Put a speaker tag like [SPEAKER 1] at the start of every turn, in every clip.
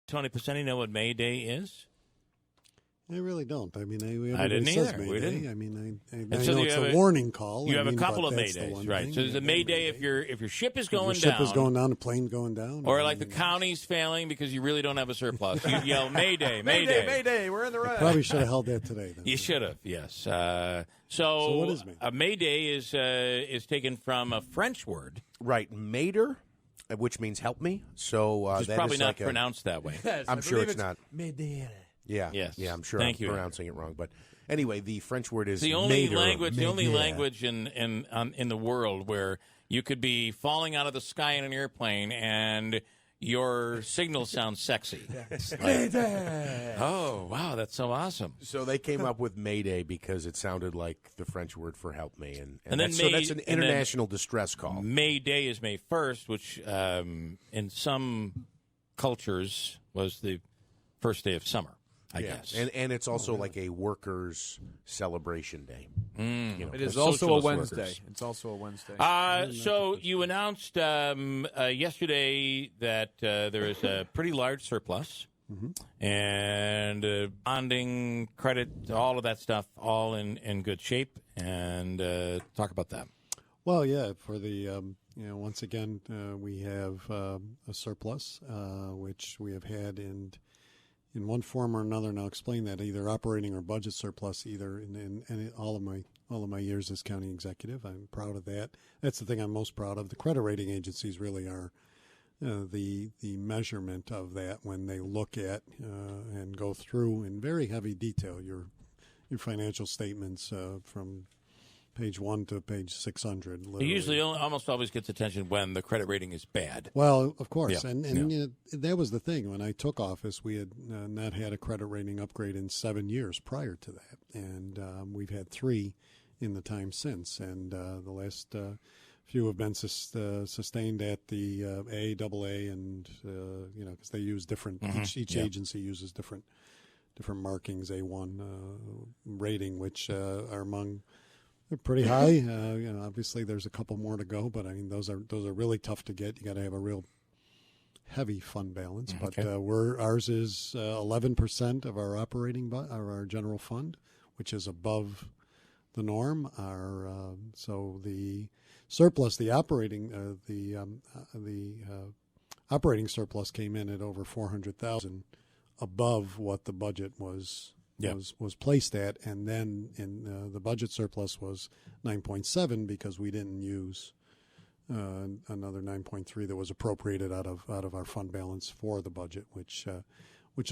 [SPEAKER 1] Tony Pacini know what May Day is?
[SPEAKER 2] I really don't. I mean,
[SPEAKER 1] I didn't
[SPEAKER 2] says
[SPEAKER 1] either.
[SPEAKER 2] May
[SPEAKER 1] We
[SPEAKER 2] Day.
[SPEAKER 1] didn't.
[SPEAKER 2] I mean, I
[SPEAKER 1] so
[SPEAKER 2] know it's a warning call.
[SPEAKER 1] You have a couple
[SPEAKER 2] but
[SPEAKER 1] of May
[SPEAKER 2] that's the
[SPEAKER 1] Days,
[SPEAKER 2] one
[SPEAKER 1] right?
[SPEAKER 2] thing.
[SPEAKER 1] So there's a May Day if your ship is going
[SPEAKER 2] if your ship
[SPEAKER 1] down.
[SPEAKER 2] is going down, a plane going down.
[SPEAKER 1] Or like the county's failing because you really don't have a surplus. You yell, May Day, May Day.
[SPEAKER 3] May Day, we're in the red.
[SPEAKER 2] Probably should have held that today. Then.
[SPEAKER 1] You should have, yes.
[SPEAKER 2] So what is May?
[SPEAKER 1] May Day is taken from a French word.
[SPEAKER 3] Right, Mater, which means help me. So
[SPEAKER 1] It's
[SPEAKER 3] that
[SPEAKER 1] probably
[SPEAKER 3] is
[SPEAKER 1] not
[SPEAKER 3] like
[SPEAKER 1] pronounced that way.
[SPEAKER 4] Yes,
[SPEAKER 3] I'm
[SPEAKER 4] I
[SPEAKER 3] sure
[SPEAKER 4] believe
[SPEAKER 3] it's not.
[SPEAKER 4] Medea.
[SPEAKER 3] Yeah,
[SPEAKER 1] Yes.
[SPEAKER 3] yeah, I'm sure
[SPEAKER 1] Thank
[SPEAKER 3] I'm
[SPEAKER 1] you.
[SPEAKER 3] pronouncing it wrong. But anyway, the French word is
[SPEAKER 1] The only
[SPEAKER 3] Mater.
[SPEAKER 1] language in the world where you could be falling out of the sky in an airplane and your signal sounds sexy. Oh, wow, that's so awesome.
[SPEAKER 3] So they came up with Mayday because it sounded like the French word for help me, and
[SPEAKER 1] then
[SPEAKER 3] that's, so that's an international distress call.
[SPEAKER 1] May Day is May 1st, which in some cultures was the first day of summer, I guess.
[SPEAKER 3] And it's also like a workers' celebration day.
[SPEAKER 4] It is
[SPEAKER 1] The
[SPEAKER 4] also a
[SPEAKER 1] socialist
[SPEAKER 4] Wednesday.
[SPEAKER 1] workers.
[SPEAKER 4] It's also a Wednesday.
[SPEAKER 1] So you announced yesterday that there is a pretty large surplus and bonding, credit, all of that stuff, all in good shape. And talk about that.
[SPEAKER 2] Well, yeah, for the once again we have a surplus which we have had in one form or another, and I'll explain that, either operating or budget surplus, either in all of my years as county executive. I'm proud of that. That's the thing I'm most proud of. The credit rating agencies really are the measurement of that when they look at and go through in very heavy detail your financial statements from page 1 to page 600.
[SPEAKER 1] It usually almost always gets attention when the credit rating is bad.
[SPEAKER 2] Well, of course.
[SPEAKER 1] Yeah.
[SPEAKER 2] And you know, that was the thing. When I took office, we had not had a credit rating upgrade in 7 years prior to that. And we've had 3 in the time since. And the last few have been sustained at the A, AA, and, because they use different, each agency uses different markings, A1 rating, which are among... They're pretty high. Obviously there's a couple more to go, but I mean those are really tough to get. You got to have a real heavy fund balance. But ours is 11% of our operating our general fund, which is above the norm. So the surplus, the operating operating surplus came in at over $400,000 above what the budget was placed at, and then in the budget surplus was 9.7 because we didn't use another 9.3 that was appropriated out of our fund balance for the budget, which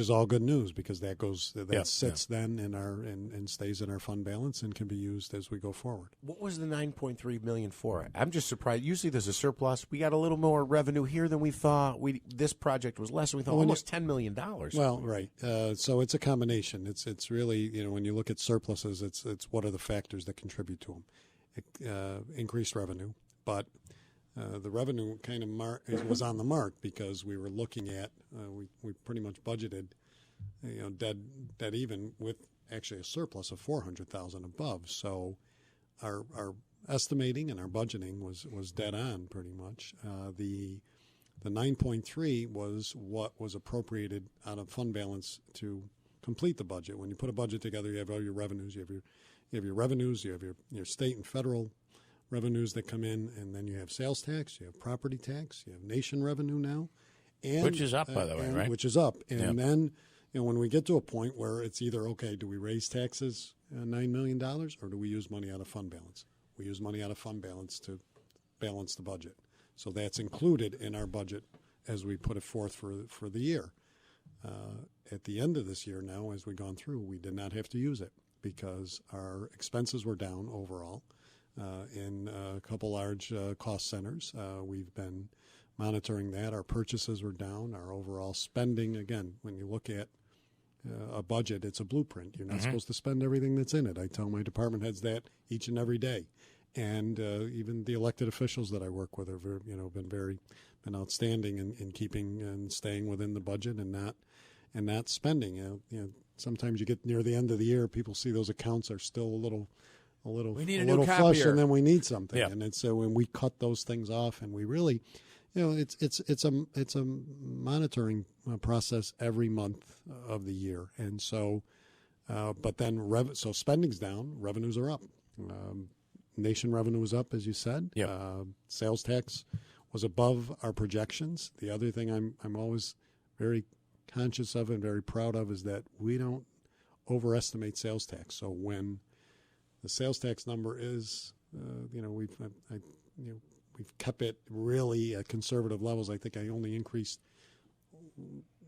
[SPEAKER 2] is all good news because that sits then in our and stays in our fund balance and can be used as we go forward.
[SPEAKER 3] What was the $9.3 million for? I'm just surprised. Usually there's a surplus. We got a little more revenue here than we thought. This project was less than we thought. Almost $10 million.
[SPEAKER 2] Well, right. So it's a combination. It's really, when you look at surpluses, it's what are the factors that contribute to them? Increased revenue, but the revenue kind of was on the mark because we were looking at we pretty much budgeted dead even with actually a surplus of $400,000 above. So our estimating and our budgeting was dead on pretty much. The 9.3 was what was appropriated out of fund balance to complete the budget. When you put a budget together, you have all your revenues. You have your revenues. You have your state and federal revenues that come in, and then you have sales tax, you have property tax, you have nation revenue now, and
[SPEAKER 1] which is up, by the way, right?
[SPEAKER 2] Which is up, and then when we get to a point where it's either do we raise taxes $9 million, or do we use money out of fund balance? We use money out of fund balance to balance the budget, so that's included in our budget as we put it forth for the year. At the end of this year now, as we've gone through, we did not have to use it because our expenses were down overall. In a couple large cost centers. We've been monitoring that. Our purchases were down. Our overall spending, again, when you look at a budget, it's a blueprint. You're not supposed to spend everything that's in it. I tell my department heads that each and every day. And even the elected officials that I work with are been outstanding in keeping and staying within the budget and not spending. Sometimes you get near the end of the year, people see those accounts are still a little
[SPEAKER 4] we need a
[SPEAKER 2] little
[SPEAKER 4] new
[SPEAKER 2] flush,
[SPEAKER 4] copier.
[SPEAKER 2] and then we need something.
[SPEAKER 1] Yeah.
[SPEAKER 2] And it's when we cut those things off, and we really, it's a monitoring process every month of the year, and so, but then so spending's down, revenues are up. Nation revenue was up, as you said.
[SPEAKER 1] Yep.
[SPEAKER 2] Sales tax was above our projections. The other thing I'm always very conscious of and very proud of is that we don't overestimate sales tax. So when the sales tax number is, we've kept it really at conservative levels. I think I only increased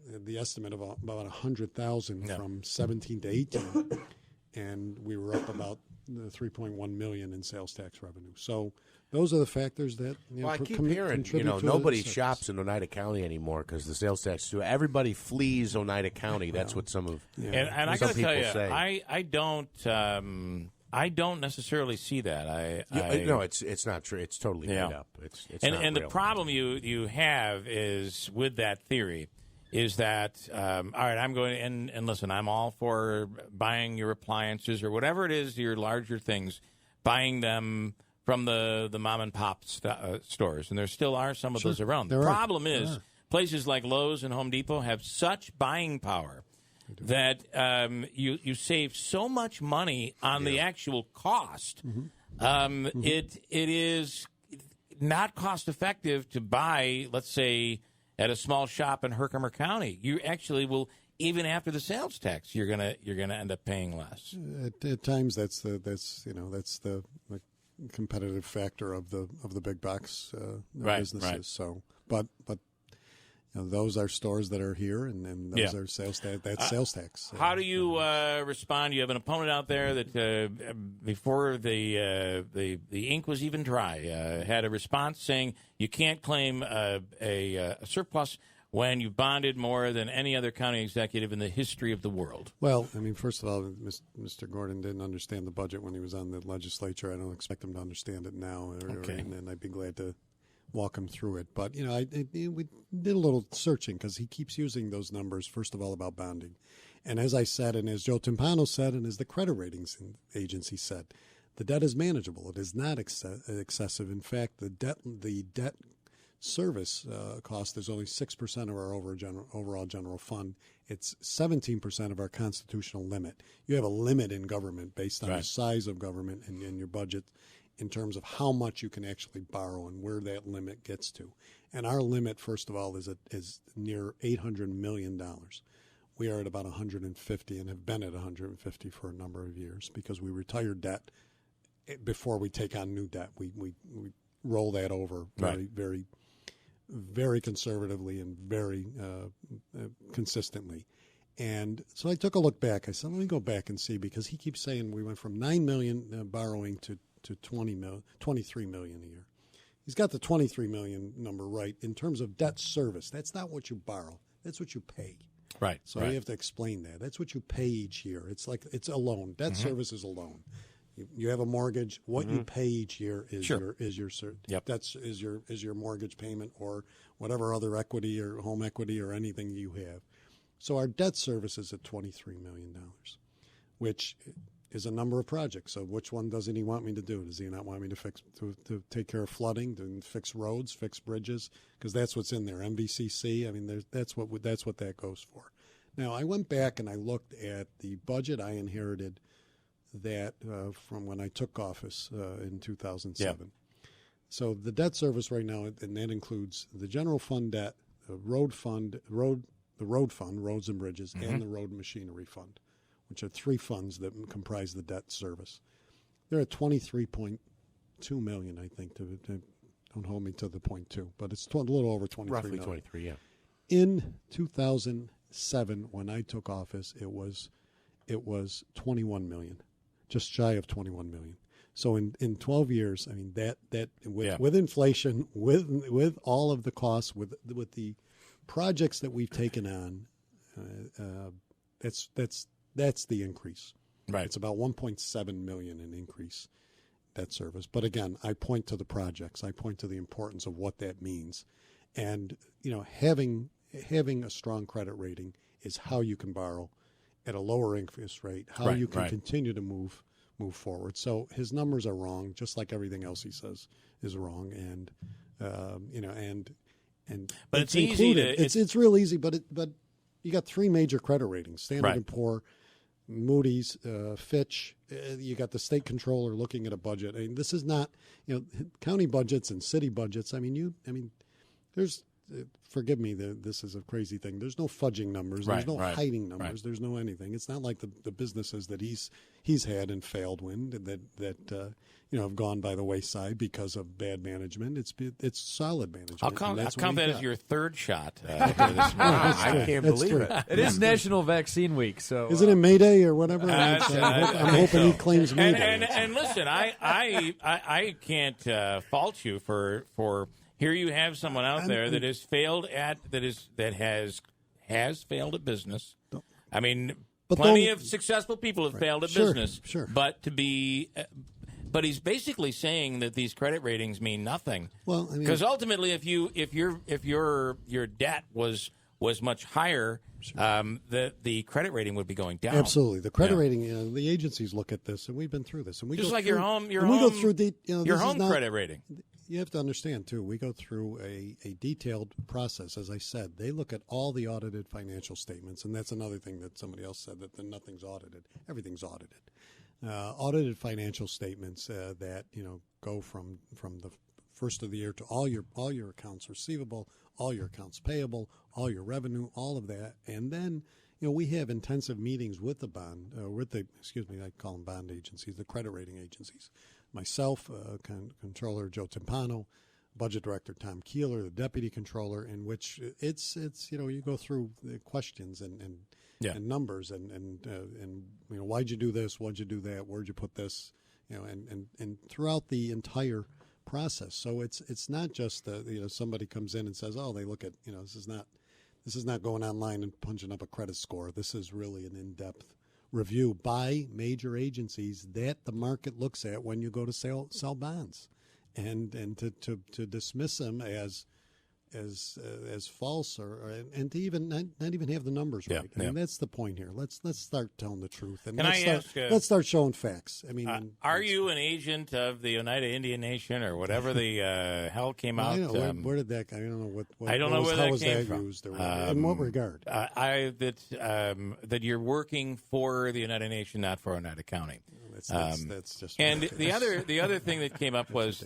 [SPEAKER 2] the estimate of about 100,000 from 17 to 18, and we were up about 3.1 million in sales tax revenue. So those are the factors that
[SPEAKER 3] I keep hearing, nobody shops in Oneida County anymore because the sales tax. Everybody flees Oneida County. That's what some of
[SPEAKER 1] and I got to tell you,
[SPEAKER 3] say.
[SPEAKER 1] I don't necessarily see that.
[SPEAKER 3] No, it's not true. It's totally made up. It's not
[SPEAKER 1] and
[SPEAKER 3] real.
[SPEAKER 1] The problem you have is with that theory is that all right, I'm going and listen, I'm all for buying your appliances or whatever it is, your larger things, buying them from the mom and pop stores, and there still are some of those around. The problem is places like Lowe's and Home Depot have such buying power that you save so much money on the actual cost. It is not cost effective to buy, let's say, at a small shop in Herkimer County. You actually will, even after the sales tax, you're gonna end up paying less.
[SPEAKER 2] At times, that's the competitive factor of the big box businesses.
[SPEAKER 1] Right.
[SPEAKER 2] So, but those are stores that are here, and those are sales tax. That's sales tax.
[SPEAKER 1] How do you respond? You have an opponent out there that before the ink was even dry had a response saying you can't claim a surplus when you bonded more than any other county executive in the history of the world.
[SPEAKER 2] Well, I mean, first of all, Mr. Gordon didn't understand the budget when he was on the legislature. I don't expect him to understand it now, and I'd be glad to walk him through it. But, we did a little searching because he keeps using those numbers, first of all, about bonding. And as I said, and as Joe Timpano said, and as the credit ratings agency said, the debt is manageable. It is not excessive. In fact, the debt service cost is only 6% of our overall general fund. It's 17% of our constitutional limit. You have a limit in government based on the size of government and your budget in terms of how much you can actually borrow and where that limit gets to. And our limit, first of all, is near $800 million. We are at about 150 and have been at 150 for a number of years because we retire debt before we take on new debt. We roll that over very, very conservatively and very consistently. And so I took a look back. I said, let me go back and see, because he keeps saying we went from $9 million borrowing to $23 million a year. He's got the $23 million number right in terms of debt service. That's not what you borrow. That's what you pay.
[SPEAKER 1] Right.
[SPEAKER 2] So you have to explain that. That's what you pay each year. It's like it's a loan. Debt service is a loan. You have a mortgage. What you pay each year is your mortgage payment or whatever other equity or home equity or anything you have. So our debt service is at $23 million, which is a number of projects. So which one doesn't he want me to do? Does he not want me to take care of flooding, to fix roads, fix bridges? Because that's what's in there. MVCC. I mean, that's what that goes for. Now I went back and I looked at the budget I inherited that from when I took office in 2007. Yep. So the debt service right now, and that includes the general fund debt, the road fund, roads and bridges, and the road machinery fund, which are three funds that comprise the debt service. They're at $23.2 million, I think. Don't hold me to the 0.2, but it's a little over 23
[SPEAKER 3] Roughly
[SPEAKER 2] million.
[SPEAKER 3] 23, yeah.
[SPEAKER 2] In 2007, when I took office, it was 21 million, just shy of 21 million. So in 12 years, I mean with inflation, with all of the costs, with the projects that we've taken on, that's the increase.
[SPEAKER 1] Right. It's
[SPEAKER 2] about 1.7 million in increase debt service. But again, I point to the projects. I point to the importance of what that means, and having a strong credit rating is how you can borrow at a lower interest rate, how you can continue to move forward. So his numbers are wrong, just like everything else he says is wrong. And and
[SPEAKER 1] But it's easy
[SPEAKER 2] included. It's real easy, but you got three major credit ratings: Standard and Poor, Moody's, Fitch. You got the state controller looking at a budget. I mean, this is not, county budgets and city budgets. I mean, there's. Forgive me, this is a crazy thing. There's no fudging numbers. There's no hiding numbers. There's no anything. It's not like the businesses that he's had and failed that have gone by the wayside because of bad management. It's solid management.
[SPEAKER 1] I'll count that as your third shot.
[SPEAKER 3] I can't believe it.
[SPEAKER 4] It is National Vaccine Week, so
[SPEAKER 2] isn't it May Day or whatever? I'm hoping he claims May Day.
[SPEAKER 1] And listen, I can't fault you for. Here you have someone out there that has failed at has failed at business. I mean, plenty of successful people have failed at business.
[SPEAKER 2] Sure.
[SPEAKER 1] But he's basically saying that these credit ratings mean nothing.
[SPEAKER 2] Well, I mean,
[SPEAKER 1] because ultimately, if your debt was much higher, the credit rating would be going down.
[SPEAKER 2] Absolutely, the credit rating. The agencies look at this, and we've been through this, and we
[SPEAKER 1] just
[SPEAKER 2] go
[SPEAKER 1] like
[SPEAKER 2] through,
[SPEAKER 1] your home credit rating.
[SPEAKER 2] You have to understand, too, we go through a detailed process. As I said, they look at all the audited financial statements, and that's another thing that somebody else said, that nothing's audited. Everything's audited. Audited financial statements that go from the first of the year to all your accounts receivable, all your accounts payable, all your revenue, all of that. And then, we have intensive meetings with I call them bond agencies, the credit rating agencies. Myself, Controller Joe Timpano, Budget Director Tom Keeler, the Deputy Controller, in which it's you go through the questions and numbers and why'd you do this, why'd you do that, where'd you put this, and throughout the entire process. So it's not just somebody comes in and says, oh, they look at this is not going online and punching up a credit score. This is really an in-depth review by major agencies that the market looks at when you go to sell bonds, and to dismiss them as false and to even not even have the numbers right. I mean, that's the point here. Let's start telling the truth, and let's start showing facts. I mean,
[SPEAKER 1] are you an agent of the Oneida Indian Nation or whatever the hell came out?
[SPEAKER 2] I know, where did that? I don't know what
[SPEAKER 1] I don't know where that came from.
[SPEAKER 2] Used, in what regard?
[SPEAKER 1] That you're working for the Oneida Nation, not for Oneida County.
[SPEAKER 2] That's just
[SPEAKER 1] and the other thing that came up was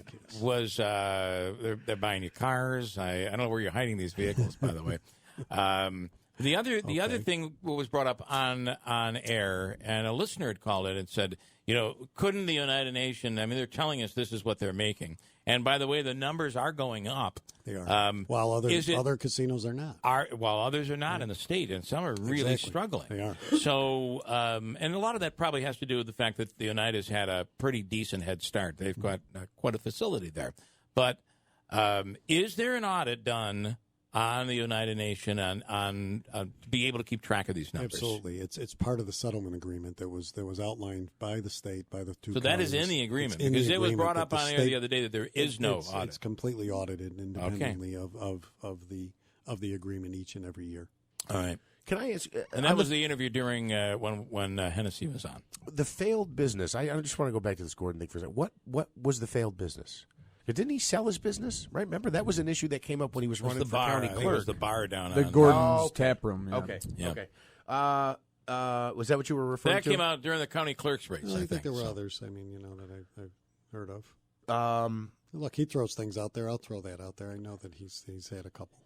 [SPEAKER 1] they're buying you cars. I don't know where you're hiding these vehicles, by the way. The other thing was brought up on air, and a listener had called it and said, couldn't the Oneida Nation? I mean, they're telling us this is what they're making, and by the way, the numbers are going up.
[SPEAKER 2] They are. While other casinos are not.
[SPEAKER 1] While others are not in the state, and some are really struggling.
[SPEAKER 2] They are.
[SPEAKER 1] So, and a lot of that probably has to do with the fact that the Oneida's had a pretty decent head start. They've got quite a facility there. But is there an audit done on the Oneida Nation on to be able to keep track of these numbers?
[SPEAKER 2] Absolutely. It's part of the settlement agreement that was outlined by the state, by the two.
[SPEAKER 1] So that is in the agreement, because it was brought up on air the other day that there is no audit.
[SPEAKER 2] It's completely audited independently of the agreement each and every year.
[SPEAKER 1] All right.
[SPEAKER 3] Can I ask?
[SPEAKER 1] And that was the interview during when Hennessy was on.
[SPEAKER 3] The failed business. I just want to go back to this Gordon thing for a second. What was the failed business? Didn't he sell his business? Right? Remember, that was an issue that came up when he was running for county clerk.
[SPEAKER 1] It was the bar down
[SPEAKER 4] the
[SPEAKER 1] on
[SPEAKER 4] Gordon's Tap Room. Yeah.
[SPEAKER 3] Okay.
[SPEAKER 1] Yeah.
[SPEAKER 3] Okay. Was that what you were referring to?
[SPEAKER 1] That came out during the county clerk's race.
[SPEAKER 2] Well, I think there were others. I mean, that I've heard of. Look, he throws things out there. I'll throw that out there. I know that he's had a couple.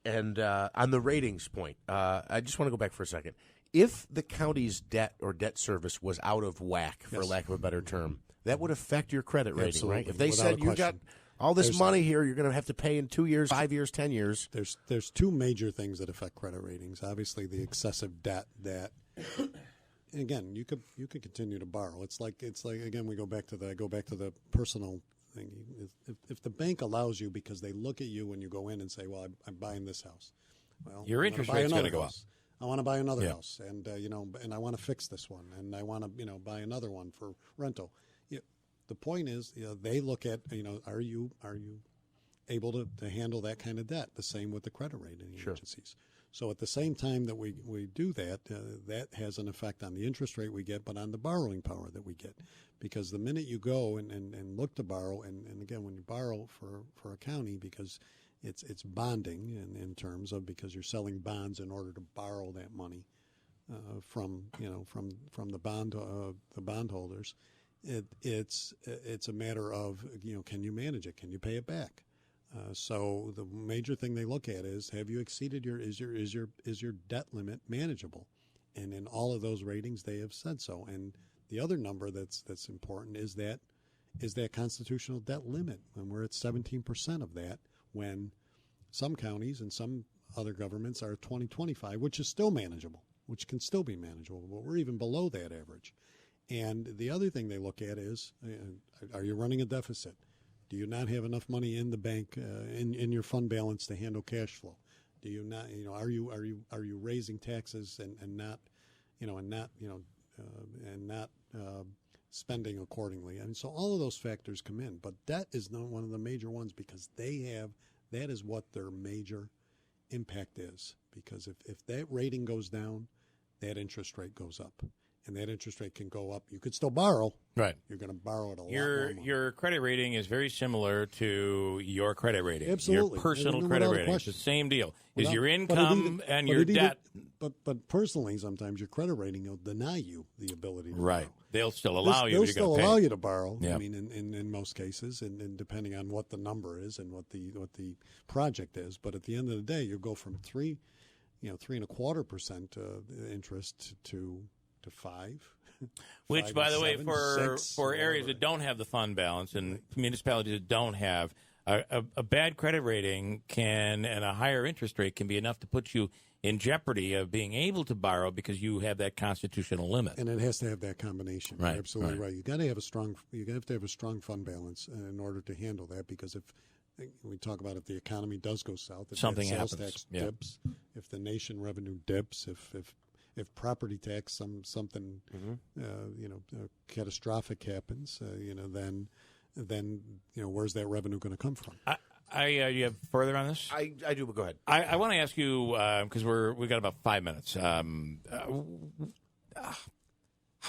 [SPEAKER 3] And on the ratings point, I just want to go back for a second. If the county's debt or debt service was out of whack, for lack of a better term, that would affect your credit rating,
[SPEAKER 2] Absolutely.
[SPEAKER 3] right? If they
[SPEAKER 2] Without
[SPEAKER 3] said you got all this money here, you're going to have to pay in 2 years, 5 years, 10 years.
[SPEAKER 2] There's two major things that affect credit ratings. Obviously, the excessive debt that, again, you could continue to borrow. It's like again, I go back to the personal thing. If the bank allows you because they look at you when you go in and say, well, I'm buying this house. Well,
[SPEAKER 1] your interest rate's going to go up.
[SPEAKER 2] I want to buy another house, and and I want to fix this one, and I want to buy another one for rental. The point is, they look at are you able to handle that kind of debt? The same with the credit rating agencies. So at the same time that we do that, that has an effect on the interest rate we get, but on the borrowing power that we get, because the minute you go and look to borrow, and again when you borrow for a county, because It's bonding in terms of, because you're selling bonds in order to borrow that money from the bondholders. It's a matter of, can you manage it? Can you pay it back? So the major thing they look at is, have you exceeded is your debt limit manageable? And in all of those ratings, they have said so. And the other number that's important is that constitutional debt limit, when we're at 17% of that, when some counties and some other governments are at 20-25, which is still manageable, which can still be manageable, but we're even below that average. And the other thing they look at is, are you running a deficit? Do you not have enough money in the bank, in your fund balance to handle cash flow? Do you not, are you raising taxes and not spending accordingly? And so all of those factors come in, but debt is not one of the major ones, because that is what their major impact is. Because if that rating goes down, that interest rate goes up. And that interest rate can go up. You could still borrow. Right. You're going to borrow at a lot more money.
[SPEAKER 1] Your credit rating is very similar to your credit rating.
[SPEAKER 2] Absolutely.
[SPEAKER 1] Your personal credit rating. It's the same deal. Is your income and your debt.
[SPEAKER 2] But personally, sometimes your credit rating will deny you the ability to borrow.
[SPEAKER 1] Right. They'll still allow you to pay.
[SPEAKER 2] They'll still allow you to borrow.
[SPEAKER 1] Yep.
[SPEAKER 2] I mean, in most cases, and depending on what the number is and what the project is. But at the end of the day, you go from 3.25% interest to 5.
[SPEAKER 1] Which, by the way,
[SPEAKER 2] 7,
[SPEAKER 1] for
[SPEAKER 2] 6,
[SPEAKER 1] areas that don't have the fund balance and municipalities that don't have, a bad credit rating and a higher interest rate can be enough to put you in jeopardy of being able to borrow, because you have that constitutional limit.
[SPEAKER 2] And it has to have that combination.
[SPEAKER 1] Right.
[SPEAKER 2] You're absolutely right. You have to have a strong fund balance in order to handle that, because if we talk about, if the economy does go south, if
[SPEAKER 1] something
[SPEAKER 2] sales
[SPEAKER 1] happens,
[SPEAKER 2] tax dips, if the nation revenue dips, if property tax something catastrophic happens, then where's that revenue going to come from?
[SPEAKER 1] You have further on this?
[SPEAKER 3] I do, but go ahead.
[SPEAKER 1] I want to ask you, because we've got about 5 minutes. How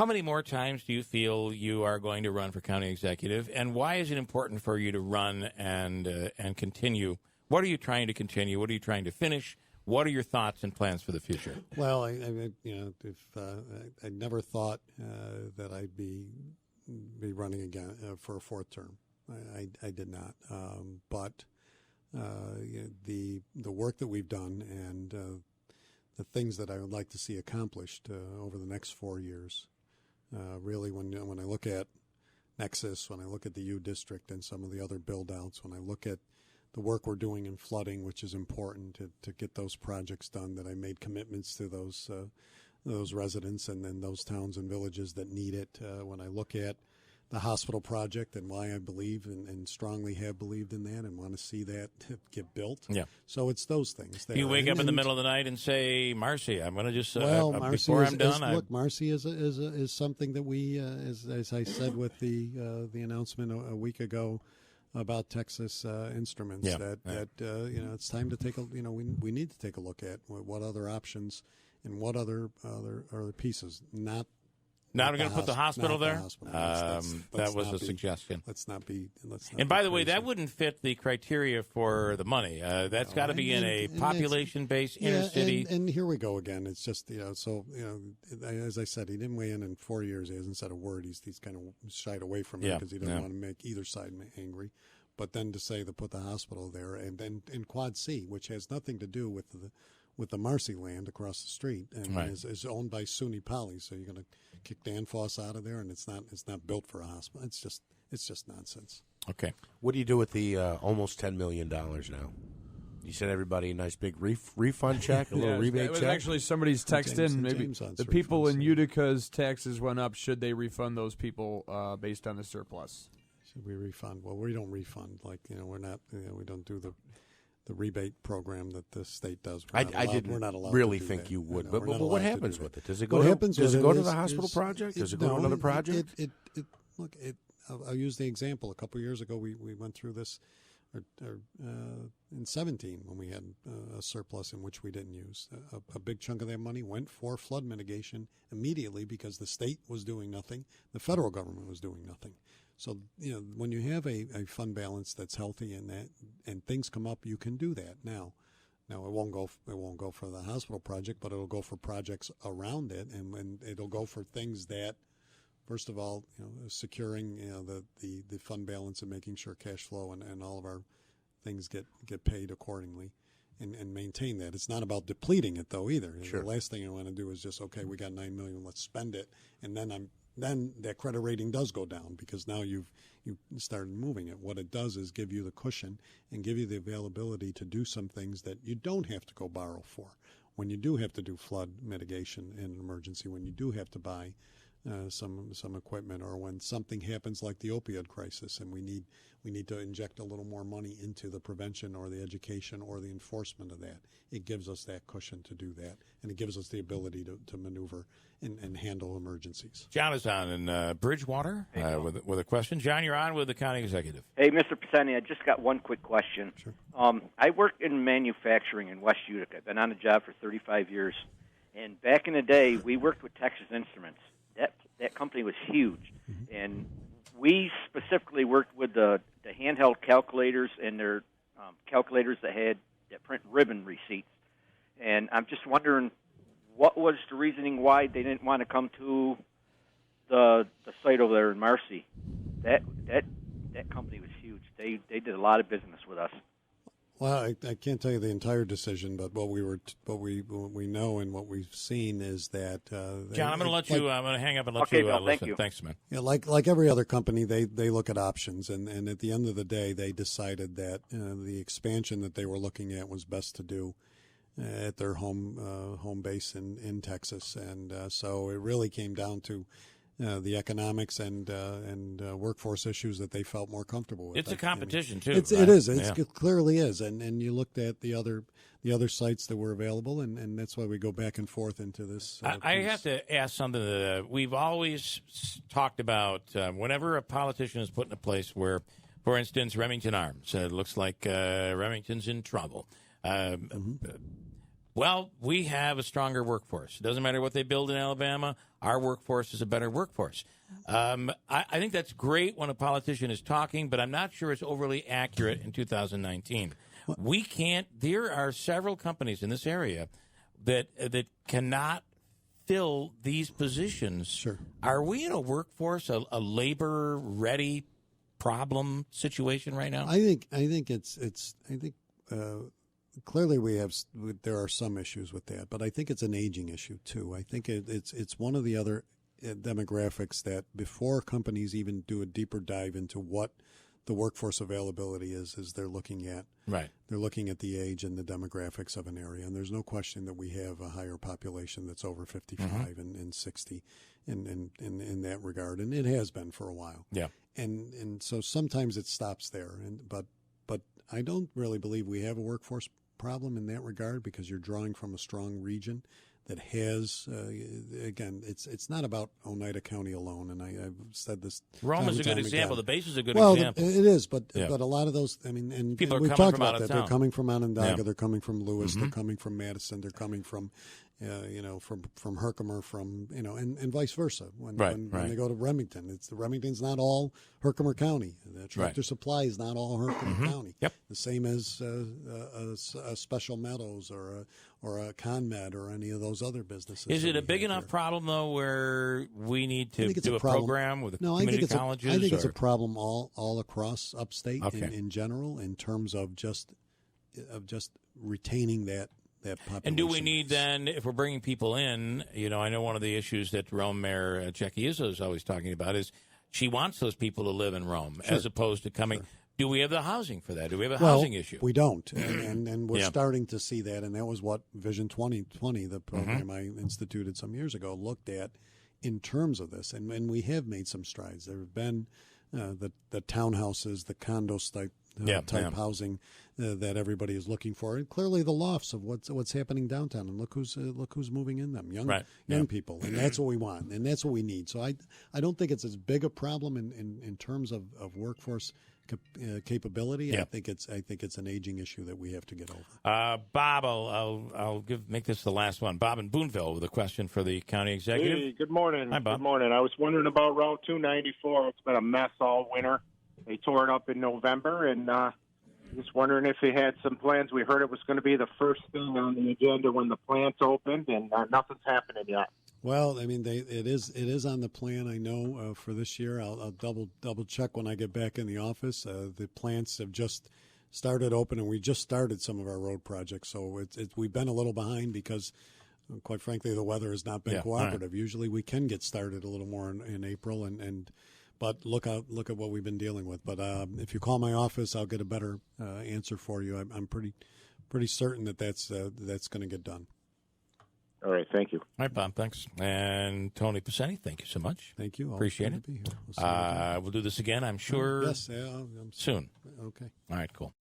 [SPEAKER 1] many more times do you feel you are going to run for county executive, and why is it important for you to run and continue? What are you trying to continue? What are you trying to finish? What are your thoughts and plans for the future?
[SPEAKER 2] Well, I never thought that I'd be running again for a fourth term. I did not. But the work that we've done and the things that I would like to see accomplished over the next 4 years, really, when I look at Nexus, when I look at the U District and some of the other build-outs, when I look at the work we're doing in flooding, which is important to get those projects done, that I made commitments to those residents and then those towns and villages that need it. When I look at the hospital project and why I believe and strongly have believed in that and want to see that get built. Yeah. So it's those things.
[SPEAKER 1] You wake up in the middle of the night and say, Marcy, I'm going to just,
[SPEAKER 2] Marcy
[SPEAKER 1] before I'm done.
[SPEAKER 2] Look, Marcy is something that we, as I said with the announcement a week ago about Texas Instruments, it's time to take we need to take a look at what other options and what other pieces.
[SPEAKER 1] Now we're going to put the hospital there? That was a suggestion.
[SPEAKER 2] Let's not be.
[SPEAKER 1] And by the way, that wouldn't fit the criteria for the money. That's got to be in a population-based inner city.
[SPEAKER 2] And here we go again. It's just, as I said, he didn't weigh in 4 years. He hasn't said a word. He's kind of shied away from it because he doesn't want to make either side angry. But then to say to put the hospital there, and then in Quad C, which has nothing to do with the Marcy land across the street, and is owned by SUNY Poly, so you're going to kick Danfoss out of there, and it's not built for a hospital. It's just nonsense.
[SPEAKER 3] Okay, what do you do with the almost $10 million now? You send everybody a nice big refund check, a little rebate check.
[SPEAKER 4] It was actually somebody's text in. Maybe the people in Utica's taxes went up. Should they refund those people based on the surplus?
[SPEAKER 2] Should we refund? Well, we don't refund. We're not. We don't do the rebate program that the state does.
[SPEAKER 3] I didn't really think you would. But what happens with it? Does it go to the hospital project? Does it go to another project?
[SPEAKER 2] Look, I'll use the example. A couple of years ago, we went through this in 17 when we had a surplus in which we didn't use. A big chunk of that money went for flood mitigation immediately because the state was doing nothing. The federal government was doing nothing. So when you have a fund balance that's healthy and things come up, you can do that now. Now it won't go for the hospital project, but it'll go for projects around it, and it'll go for things that, first of all, securing the fund balance and making sure cash flow and all of our things get paid accordingly, and maintain that. It's not about depleting it though either. Sure. The last thing I want to do is just, okay, we got $9 million, let's spend it, and then that credit rating does go down because now you started moving it. What it does is give you the cushion and give you the availability to do some things that you don't have to go borrow for. When you do have to do flood mitigation in an emergency, when you do have to buy some equipment, or when something happens like the opioid crisis and we need to inject a little more money into the prevention or the education or the enforcement of that, it gives us that cushion to do that, and it gives us the ability to maneuver and handle emergencies.
[SPEAKER 1] John is on in Bridgewater with a question. John, you're on with the county executive.
[SPEAKER 5] Hey, Mr. Pisani, I just got one quick question.
[SPEAKER 2] Sure.
[SPEAKER 5] I work in manufacturing in West Utica. I've been on the job for 35 years. And back in the day, we worked with Texas Instruments. That company was huge. Mm-hmm. And we specifically worked with the handheld calculators and their calculators that print ribbon receipts. And I'm just wondering, what was the reasoning why they didn't want to come to the site over there in Marcy? That company was huge. They did a lot of business with us.
[SPEAKER 2] Well, I can't tell you the entire decision, but what we know and what we've seen is that
[SPEAKER 1] John, I'm going to hang up and let you listen.
[SPEAKER 5] Thank you.
[SPEAKER 1] Thanks, man.
[SPEAKER 2] Yeah, like every other company, they look at options, and at the end of the day, they decided that the expansion that they were looking at was best to do at their home base in Texas, and so it really came down to the economics and workforce issues that they felt more comfortable with.
[SPEAKER 1] It's a competition too.
[SPEAKER 2] It is. It clearly is, and you looked at the other sites that were available, and that's why we go back and forth into this.
[SPEAKER 1] I have to ask something that we've always talked about. Whenever a politician is put in a place where, for instance, Remington Arms, it looks like Remington's in trouble. Well, we have a stronger workforce. It doesn't matter what they build in Alabama. Our workforce is a better workforce. I think that's great when a politician is talking, but I'm not sure it's overly accurate in 2019. We can't. There are several companies in this area that cannot fill these positions. Sure. Are we in a workforce, a labor-ready problem situation right now?
[SPEAKER 2] I think clearly there are some issues with that, but I think it's an aging issue too. I think it's one of the other demographics that before companies even do a deeper dive into what the workforce availability is they're looking at.
[SPEAKER 1] Right.
[SPEAKER 2] They're looking at the age and the demographics of an area, and there's no question that we have a higher population that's over 55 and 60 in that regard, and it has been for a while.
[SPEAKER 1] Yeah.
[SPEAKER 2] And so sometimes it stops there, but I don't really believe we have a workforce problem in that regard because you're drawing from a strong region that has, again, it's not about Oneida County alone, and I've said this.
[SPEAKER 1] Rome is a good example. The base is a good
[SPEAKER 2] example.
[SPEAKER 1] Well,
[SPEAKER 2] it is, but a lot of those, I mean, and
[SPEAKER 1] people
[SPEAKER 2] we've
[SPEAKER 1] are
[SPEAKER 2] talked
[SPEAKER 1] coming
[SPEAKER 2] about that.
[SPEAKER 1] Town.
[SPEAKER 2] They're coming from Onondaga,
[SPEAKER 1] Yeah.
[SPEAKER 2] they're coming from Lewis, they're coming from Madison, they're coming from, from Herkimer, and vice versa. When they go to Remington, Remington's not all Herkimer County. The Tractor Supply is not all Herkimer County.
[SPEAKER 1] Yep.
[SPEAKER 2] The same as a Special Meadows or a ConMed or any of those other businesses.
[SPEAKER 1] Is it a big enough problem though, where we need to do a program with the community colleges?
[SPEAKER 2] I think it's a problem all across upstate in general in terms of just retaining that population.
[SPEAKER 1] And do we need then, if we're bringing people in, I know one of the issues that Rome Mayor Jackie Izzo is always talking about is she wants those people to live in Rome as opposed to coming. Sure. Do we have the housing for that? Do we have a housing issue?
[SPEAKER 2] We don't, and we're starting to see that, and that was what Vision 2020, the program I instituted some years ago, looked at in terms of this, and we have made some strides. There have been the townhouses, the condos type housing that everybody is looking for, and clearly the lofts of what's happening downtown. And look who's moving in them, young people, and that's what we want, and that's what we need. So I don't think it's as big a problem in terms of workforce capability.
[SPEAKER 1] Yep.
[SPEAKER 2] I think it's an aging issue that we have to get over.
[SPEAKER 1] Bob, I'll make this the last one. Bob in Boonville with a question for the county executive.
[SPEAKER 6] Hey, good morning.
[SPEAKER 1] Hi, Bob.
[SPEAKER 6] Good morning. I was wondering about Route 294. It's been a mess all winter. They tore it up in November, and just wondering if they had some plans. We heard it was going to be the first thing on the agenda when the plant's opened, and nothing's happening yet.
[SPEAKER 2] Well, I mean, it is on the plan. I know for this year. I'll double check when I get back in the office. The plants have just started open, and we just started some of our road projects. So we've been a little behind because, quite frankly, the weather has not been cooperative. Right. Usually, we can get started a little more in April, but look at what we've been dealing with. But if you call my office, I'll get a better answer for you. I'm pretty certain that's going to get done.
[SPEAKER 6] All right, thank you.
[SPEAKER 1] All right, Bob, thanks. And Tony Pacini, thank you so much.
[SPEAKER 2] Thank you.
[SPEAKER 1] Appreciate it.
[SPEAKER 2] We'll do this again, I'm sure,
[SPEAKER 1] soon.
[SPEAKER 2] Okay.
[SPEAKER 1] All right, cool.